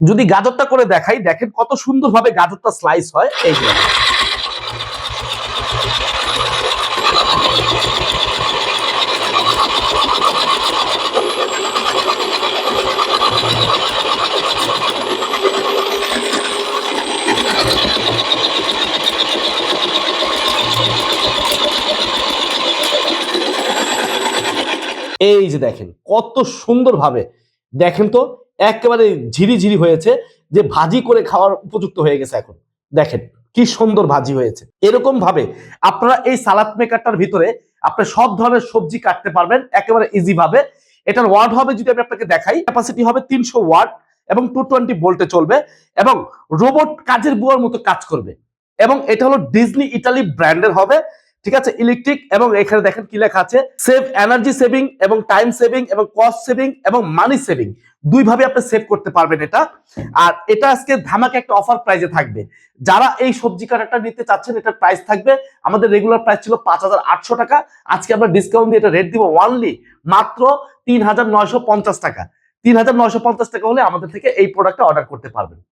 যদি গাজরটা করে দেখাই, দেখেন কত সুন্দরভাবে গাজরটা স্লাইস হয়। এই যে দেখেন কত সুন্দরভাবে, দেখেন তো একেবারে ঝিরিঝিরি হয়েছে, যে ভাজি করে খাওয়ার উপযুক্ত হয়ে গেছে। এখন দেখেন কি সুন্দর ভাজি হয়েছে। এরকম ভাবে আপনারা এই সালাদ মেকারটার ভিতরে আপনি সব ধরনের সবজি কাটতে পারবেন একেবারে ইজি ভাবে। এটার ওয়াট হবে, যদি আমি আপনাকে দেখাই, ক্যাপাসিটি হবে 300 ওয়াট এবং 220 ভোল্টে চলবে এবং রোবট কাজের বুয়ার মতো কাজ করবে। এবং এটা হলো ডিজনি ইটালি ব্র্যান্ডের হবে, ঠিক আছে, ইলেকট্রিক। এবং এখানে দেখেন কি লেখা আছে, সেভ এনার্জি সেভিং এবং টাইম সেভিং এবং কস্ট সেভিং এবং মানি সেভিং, দুই ভাবে আপনি সেভ করতে পারবেন এটা। আর এটা আজকে ধামাকা একটা অফার প্রাইজে থাকবে। যারা এই সবজি কাটাটা নিতে চাচ্ছেন, এটার প্রাইস থাকবে, আমাদের রেগুলার প্রাইস ছিল 5800 টাকা, আজকে আমরা ডিসকাউন্ট দিয়ে এটা রেট দিব ওয়ানলি মাত্র 3950 টাকা। 3950 টাকা হলে আমাদের থেকে এই প্রোডাক্টটা অর্ডার করতে পারবেন।